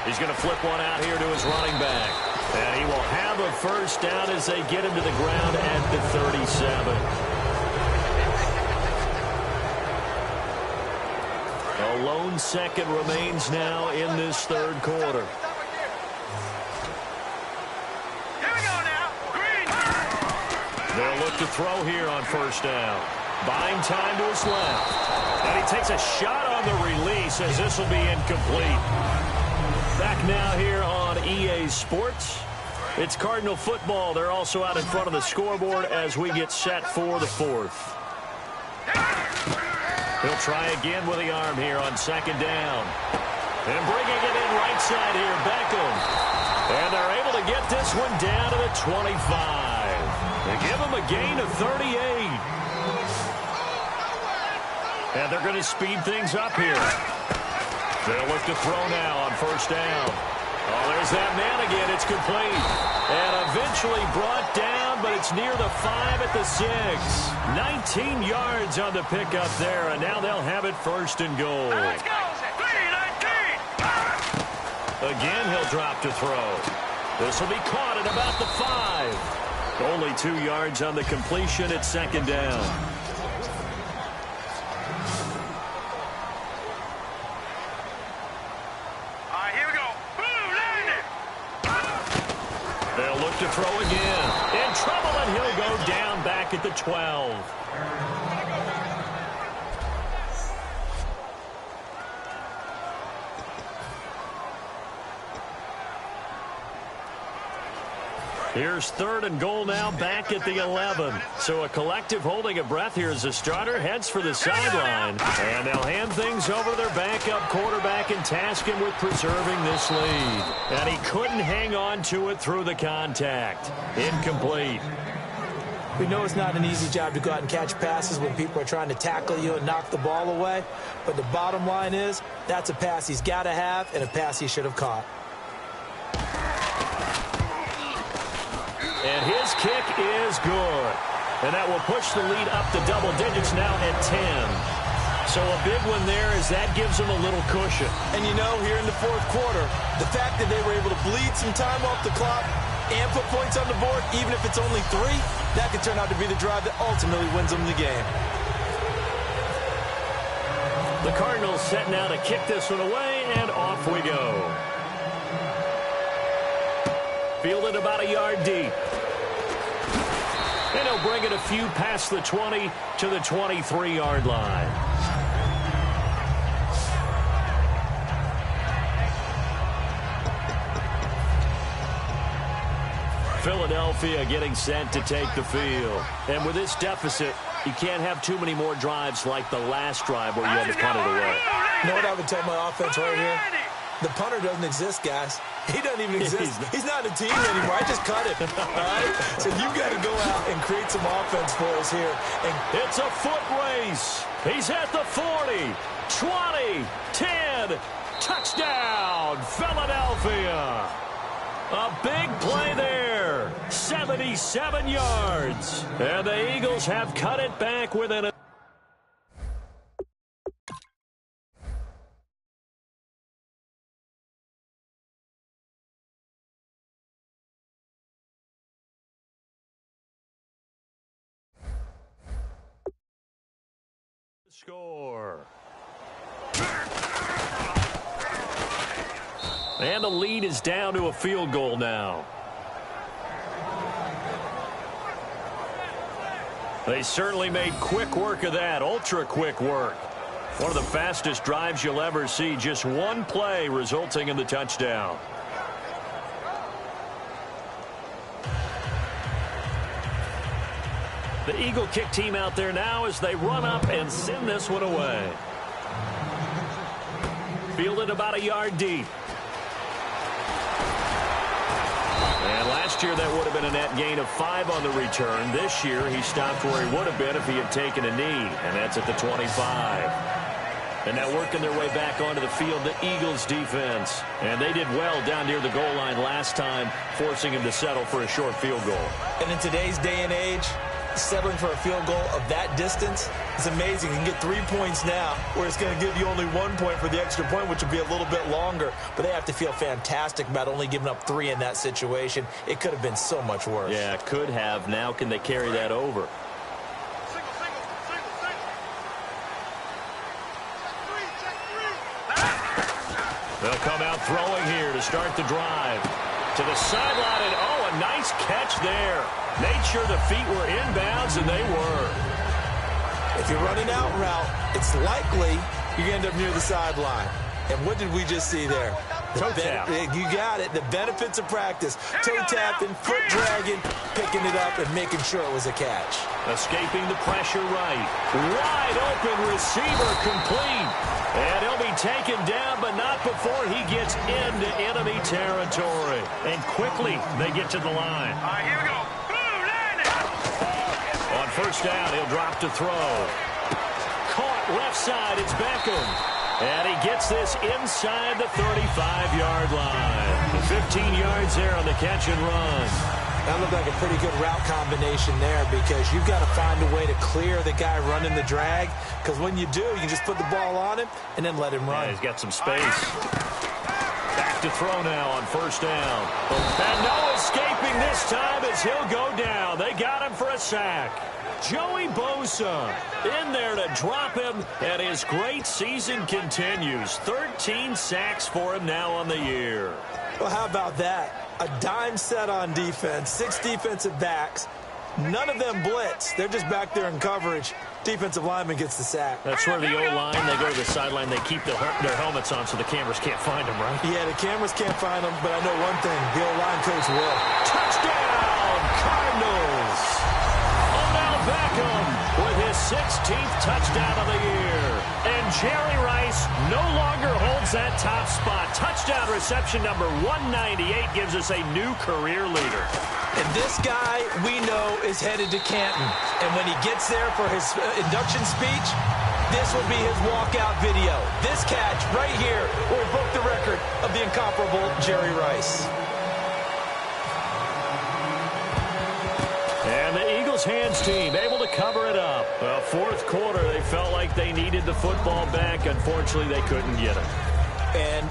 He's going to flip one out here to his running back. And he will have a first down as they get him to the ground at the 37. A lone second remains now in this third quarter. Here we go now. Green. They'll look to throw here on first down. Buying time to his left. And he takes a shot on the release as this will be incomplete. Back now here on EA Sports. It's Cardinal football. They're also out in front of the scoreboard as we get set for the fourth. He'll try again with the arm here on second down. And bringing it in right side here, Beckham. And they're able to get this one down to the 25. They give him a gain of 38. And they're going to speed things up here. They'll look to throw now on first down. Oh, there's that man again. It's complete. And eventually brought down, but it's near the 5 at the 6. 19 yards on the pickup there, and now they'll have it first and goal. Let's go. 3-19. Again, he'll drop to throw. This will be caught at about the 5. Only 2 yards on the completion at second down. They'll look to throw again. In trouble, and he'll go down back at the 12. Here's third and goal now back at the 11. So a collective holding of breath here as the starter heads for the sideline. And they'll hand things over to their backup quarterback and task him with preserving this lead. And he couldn't hang on to it through the contact. Incomplete. We know it's not an easy job to go out and catch passes when people are trying to tackle you and knock the ball away. But the bottom line is that's a pass he's got to have and a pass he should have caught. And his kick is good. And that will push the lead up to double digits now at 10. So a big one there as that gives them a little cushion. And you know, here in the fourth quarter, the fact that they were able to bleed some time off the clock and put points on the board, even if it's only 3, that could turn out to be the drive that ultimately wins them the game. The Cardinals set now to kick this one away, and off we go. Fielded about a yard deep. And he'll bring it a few past the 20 to the 23-yard line. Philadelphia getting set to take the field. And with this deficit, you can't have too many more drives like the last drive where you had to punt it away. You know what I would tell my offense right here? The punter doesn't exist, guys. He doesn't even exist. He's not a team anymore. I just cut it. All right? So you've got to go out and create some offense for us here. And it's a foot race. He's at the 40, 20, 10. Touchdown, Philadelphia. A big play there. 77 yards. And the Eagles have cut it back within a score. And the lead is down to a field goal now. They certainly made quick work of that, ultra quick work. One of the fastest drives you'll ever see, just one play resulting in the touchdown. The Eagle kick team out there now as they run up and send this one away. Fielded about a yard deep. And last year that would have been a net gain of 5 on the return. This year he stopped where he would have been if he had taken a knee, and that's at the 25. And now working their way back onto the field, the Eagles defense. And they did well down near the goal line last time, forcing him to settle for a short field goal. And in today's day and age, settling for a field goal of that distance is amazing. You can get 3 points now, where it's going to give you only 1 point for the extra point, which would be a little bit longer. But they have to feel fantastic about only giving up 3 in that situation. It could have been so much worse. Yeah, could have. Now can they carry that over? They'll come out throwing here to start the drive. To the sideline, and oh, a nice catch there. Made sure the feet were inbounds, and they were. If you're running out route, it's likely you're going to end up near the sideline. And what did we just see there? Toe tap. You got it. The benefits of practice. Toe tapping, foot dragging, picking it up, and making sure it was a catch. Escaping the pressure right. Wide open receiver complete. And he'll be taken down, but not before he gets into enemy territory. And quickly, they get to the line. All right, here we go. Boom, land it. On first down, he'll drop to throw. Caught left side, it's Beckham. And he gets this inside the 35-yard line. 15 yards there on the catch and run. That looked like a pretty good route combination there, because you've got to find a way to clear the guy running the drag, because when you do, you can just put the ball on him and then let him run. Yeah, he's got some space. Back to throw now on first down. And no escaping this time as he'll go down. They got him for a sack. Joey Bosa in there to drop him, and his great season continues. 13 sacks for him now on the year. Well, how about that? A dime set on defense, 6 defensive backs. None of them blitz. They're just back there in coverage. Defensive lineman gets the sack. That's where the O-line, they go to the sideline, they keep their helmets on so the cameras can't find them, right? Yeah, the cameras can't find them, but I know one thing. The O-line coach will. Touchdown, Cardinals! Odell Beckham with his 16th touchdown of the year. And Jerry Rice no longer holds that top spot. Touchdown reception number 198 gives us a new career leader. And this guy, we know, is headed to Canton. And when he gets there for his induction speech, this will be his walkout video. This catch right here will broke the record of the incomparable Jerry Rice. And the Eagles hands team able to cover it up. Well, fourth quarter, they felt like they needed the football back. Unfortunately, they couldn't get it. And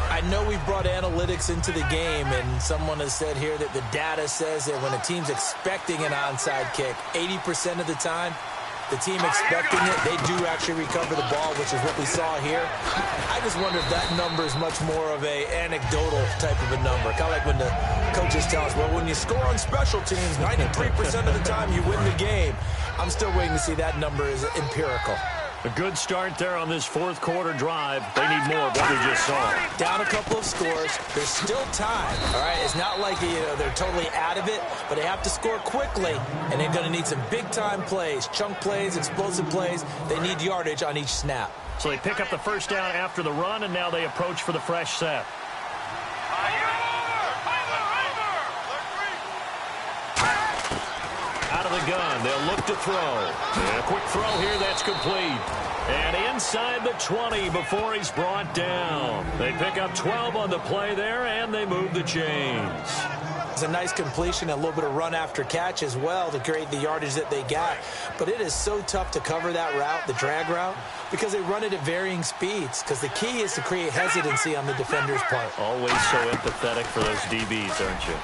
I know we brought analytics into the game, and someone has said here that the data says that when a team's expecting an onside kick, 80% of the time, the team expecting it, they do actually recover the ball, which is what we saw here. I just wonder if that number is much more of a anecdotal type of a number. Kind of like when the coaches tell us, well, when you score on special teams, 93% of the time you win the game. I'm still waiting to see that number is empirical. A good start there on this fourth quarter drive. They need more of what we just saw. Down a couple of scores. There's still time, all right? It's not like they're totally out of it, but they have to score quickly, and they're going to need some big-time plays, chunk plays, explosive plays. They need yardage on each snap. So they pick up the first down after the run, and now they approach for the fresh set. Out of the gun, they'll look to throw. And a quick throw here, that's complete. And inside the 20 before he's brought down. They pick up 12 on the play there, and they move the chains. It's a nice completion, a little bit of run after catch as well to create the yardage that they got. But it is so tough to cover that route, the drag route, because they run it at varying speeds. Because the key is to create hesitancy on the defender's part. Always so empathetic for those DBs, aren't you?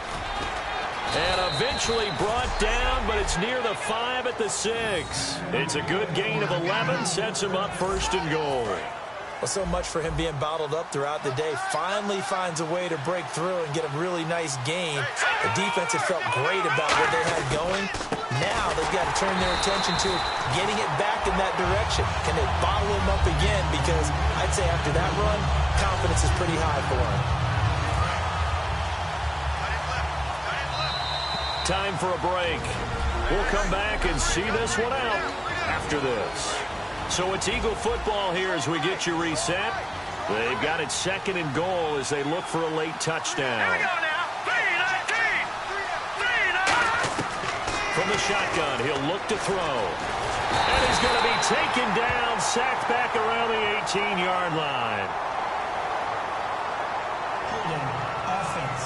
And eventually brought down, but it's near the 5 at the 6. It's a good gain of 11, sets him up first and goal. Well, so much for him being bottled up throughout the day. Finally finds a way to break through and get a really nice gain. The defense had felt great about what they had going. Now they've got to turn their attention to getting it back in that direction. Can they bottle him up again? Because I'd say after that run, confidence is pretty high for him. Time for a break. We'll come back and see this one out after this. So it's Eagle football here as we get you reset. They've got it second and goal as they look for a late touchdown. Here we go now. 3-19. From the shotgun, he'll look to throw. And he's going to be taken down, sacked back around the 14-yard line. Holding. Offense.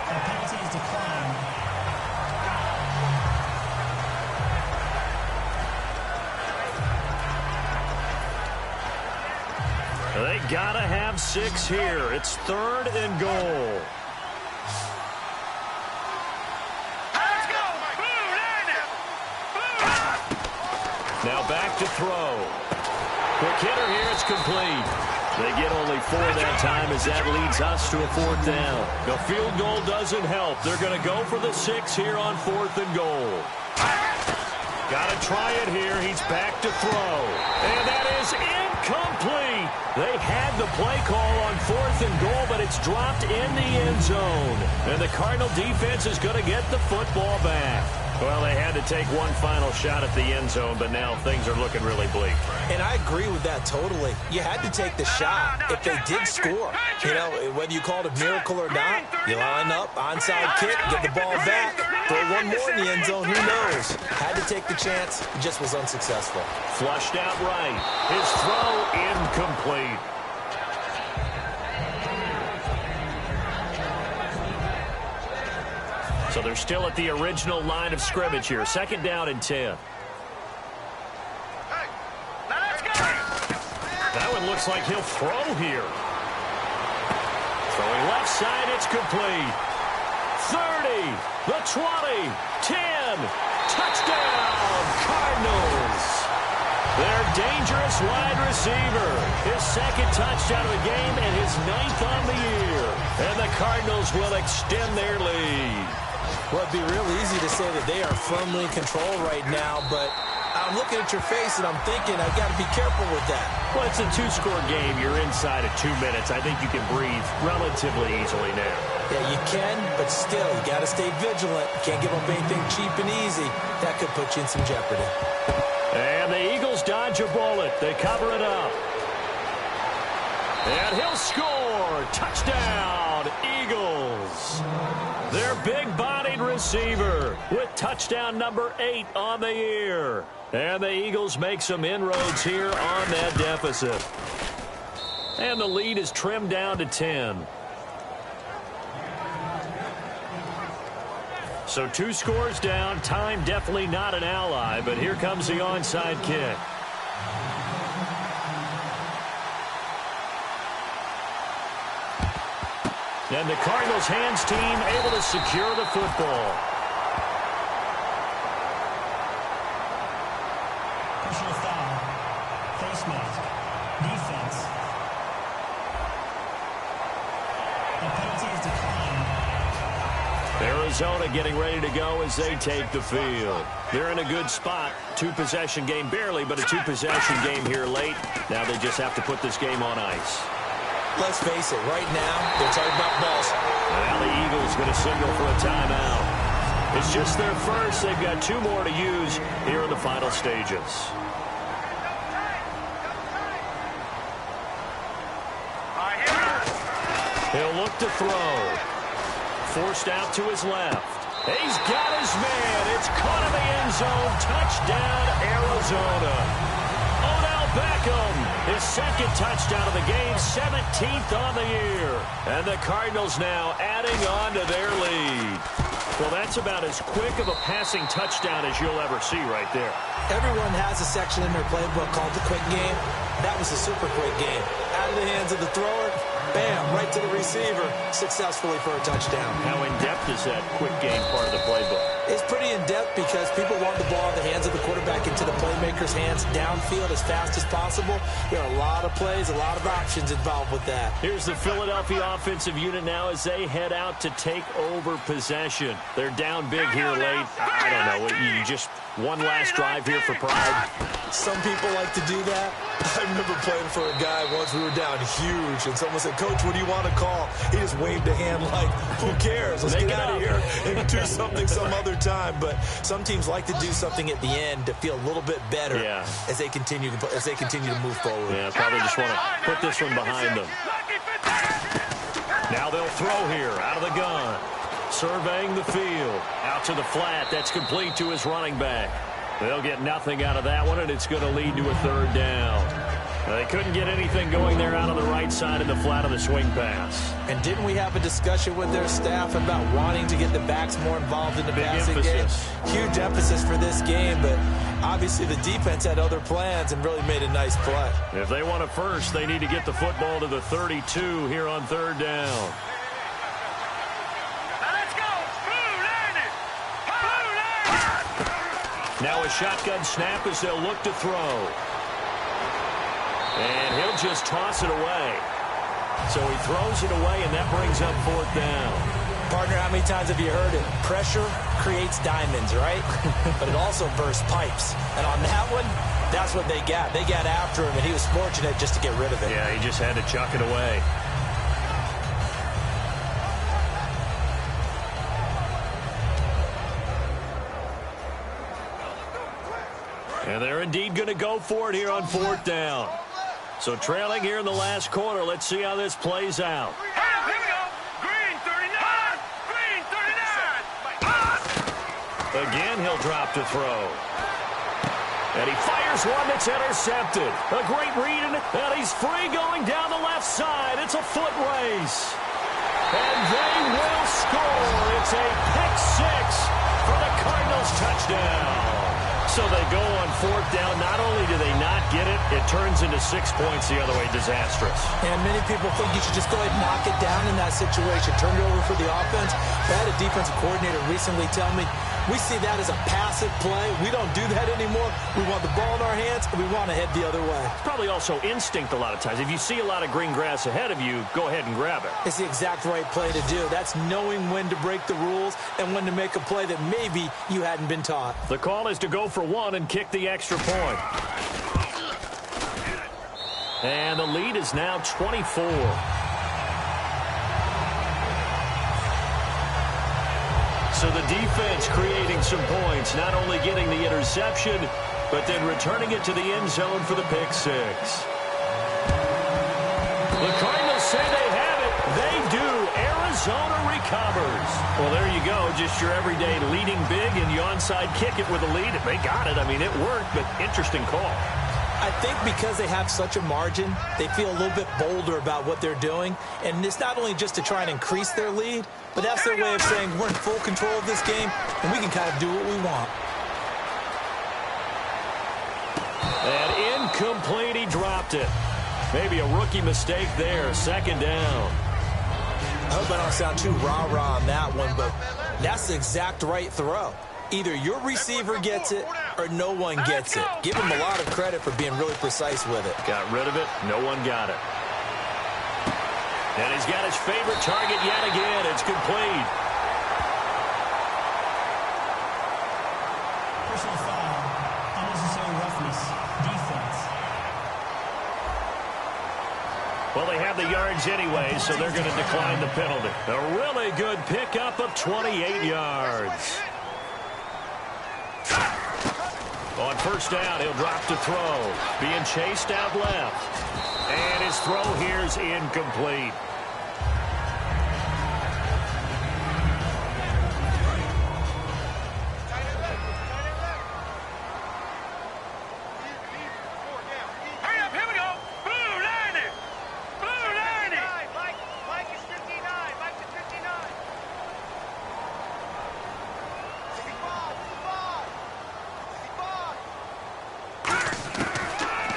The penalty is declined. They gotta have 6 here. It's 3rd and goal. Let's go! Now back to throw. Quick hitter here. It's complete. They get only 4 that time as that leads us to a 4th down. The field goal doesn't help. They're going to go for the 6 here on 4th and goal. Got to try it here. He's back to throw. And that is incomplete. They had the play call on 4th and goal, but it's dropped in the end zone. And the Cardinal defense is going to get the football back. Well, they had to take one final shot at the end zone, but now things are looking really bleak. And I agree with that totally. You had to take the shot if they did score. You know, whether you called it a miracle or not, you line up, onside kick, get the ball back, throw one more in the end zone, who knows? Had to take the chance, just was unsuccessful. Flushed out right. His throw incomplete. So they're still at the original line of scrimmage here. 2nd down and 10. That one looks like he'll throw here. Throwing left side, it's complete. 30, the 20, 10, touchdown, Cardinals. Their dangerous wide receiver. His 2nd touchdown of the game and his 9th on the year. And the Cardinals will extend their lead. Well, it'd be real easy to say that they are firmly in control right now, but I'm looking at your face and I'm thinking I've got to be careful with that. Well, it's a 2-score game. You're inside of 2 minutes. I think you can breathe relatively easily now. Yeah, you can, but still, you got to stay vigilant. You can't give up anything cheap and easy. That could put you in some jeopardy. And the Eagles dodge a bullet. They cover it up. And he'll score. Touchdown, Eagles. Their big-bodied receiver with touchdown number 8 on the year. And the Eagles make some inroads here on that deficit. And the lead is trimmed down to 10. So 2 scores down. Time definitely not an ally, but here comes the onside kick. And the Cardinals hands team able to secure the football. Personal foul. Face mask. Defense. The penalty is declined. Arizona getting ready to go as they take the field. They're in a good spot. 2-possession game barely, but a 2-possession game here late. Now they just have to put this game on ice. Let's face it, right now, they're talking about balls. Now the Eagles going to signal for a timeout. It's just their first. They've got 2 more to use here in the final stages. He'll look to throw. Forced out to his left. He's got his man. It's caught in the end zone. Touchdown, Arizona. Odell Beckham, his 2nd touchdown of the game, 17th on the year. And the Cardinals now adding on to their lead. Well, that's about as quick of a passing touchdown as you'll ever see right there. Everyone has a section in their playbook called the quick game. That was a super quick game. Out of the hands of the thrower, bam, right to the receiver, successfully for a touchdown. How in-depth is that quick game part of the playbook? It's pretty in-depth because people want the ball in the hands of the quarterback into the playmaker's hands downfield as fast as possible. There are a lot of plays, a lot of options involved with that. Here's the Philadelphia offensive unit now as they head out to take over possession. They're down big here late. I don't know. You just one last drive here for pride. Some people like to do that. I remember playing for a guy once. We were down huge, and someone said, "Coach, what do you want to call?" He just waved a hand like, "Who cares? Let's get out of here and do something some other time." But some teams like to do something at the end to feel a little bit better as they continue to move forward. Yeah, probably just want to put this one behind them. Now they'll throw here out of the gun. Surveying the field. Out to the flat. That's complete to his running back. They'll get nothing out of that one, and it's going to lead to a third down. They couldn't get anything going there out of the right side of the flat of the swing pass. And didn't we have a discussion with their staff about wanting to get the backs more involved in the passing game? Huge emphasis for this game, but obviously the defense had other plans and really made a nice play. If they want a first, they need to get the football to the 32 here on third down. Now a shotgun snap as they'll look to throw. And he'll just toss it away. So he throws it away, and that brings up fourth down. Partner, how many times have you heard it? Pressure creates diamonds, right? But it also bursts pipes. And on that one, that's what they got. They got after him, and he was fortunate just to get rid of it. Yeah, he just had to chuck it away. And they're indeed going to go for it here on fourth down. So trailing here in the last quarter. Let's see how this plays out. Here we go. Green 39. Green 39. Again, he'll drop to throw. And he fires one that's intercepted. A great read, and he's free going down the left side. It's a foot race. And they will score. It's a pick six for the Cardinals touchdown. So they go on fourth down. Not only do they not get it, it turns into 6 points the other way. Disastrous. And many people think you should just go ahead and knock it down in that situation. Turn it over for the offense. I had a defensive coordinator recently tell me, we see that as a passive play. We don't do that anymore. We want the ball in our hands, and we want to head the other way. It's probably also instinct a lot of times. If you see a lot of green grass ahead of you, go ahead and grab it. It's the exact right play to do. That's knowing when to break the rules and when to make a play that maybe you hadn't been taught. The call is to go for one and kick the extra point. And the lead is now 24. So the defense creating some points, not only getting the interception, but then returning it to the end zone for the pick six. The Cardinals say they have it. They do. Arizona recovers. Well, there you go. Just your everyday leading big, and you onside kick it with a lead. They got it. I mean, it worked, but interesting call. I think because they have such a margin, they feel a little bit bolder about what they're doing. And it's not only just to try and increase their lead, but that's their way of saying we're in full control of this game, and we can kind of do what we want. And incomplete, he dropped it. Maybe a rookie mistake there. Second down. I hope I don't sound too rah-rah on that one, but that's the exact right throw. Either your receiver gets it or no one gets it. Give him a lot of credit for being really precise with it. Got rid of it. No one got it. And he's got his favorite target yet again. It's complete. Personal foul. Unnecessary roughness. Defense. Well, they have the yards anyway, so they're going to decline the penalty. A really good pickup of 28 yards. On first down, he'll drop to throw. Being chased out left. And his throw here is incomplete. Hurry up, here we go. Blue 90. Blue 90. Mike is 59. Mike is 59.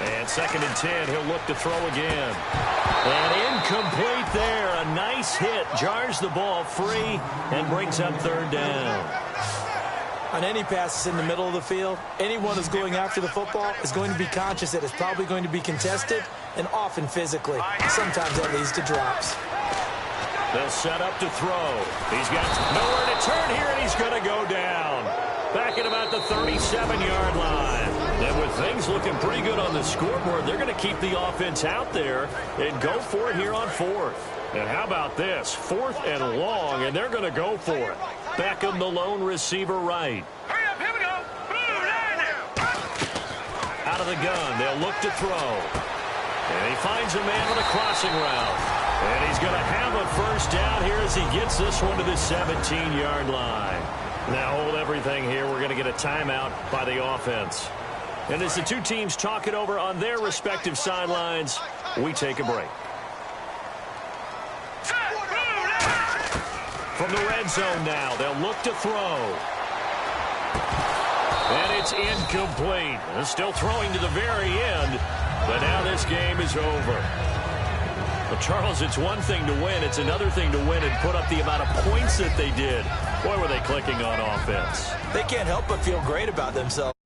And second and 10, he'll look to throw again. And incomplete there. A nice hit. Jars the ball free and brings up third down. On any passes in the middle of the field, anyone who's going after the football is going to be conscious that it's probably going to be contested and often physically. Sometimes that leads to drops. They'll set up to throw. He's got nowhere to turn here, and he's going to go down. Back at about the 37-yard line. And with things looking pretty good on the scoreboard, they're going to keep the offense out there and go for it here on fourth. And how about this? Fourth and long, and they're going to go for it. Beckham, the lone receiver, right. Hurry up, here we go. Blue 90. Out of the gun, they'll look to throw. And he finds a man on a crossing route. And he's going to have a first down here as he gets this one to the 17-yard line. Now hold everything here. We're going to get a timeout by the offense. And as the two teams talk it over on their respective sidelines, we take a break. From the red zone now, they'll look to throw. And it's incomplete. They're still throwing to the very end, but now this game is over. Well, Charles, it's one thing to win. It's another thing to win and put up the amount of points that they did. Boy, were they clicking on offense. They can't help but feel great about themselves.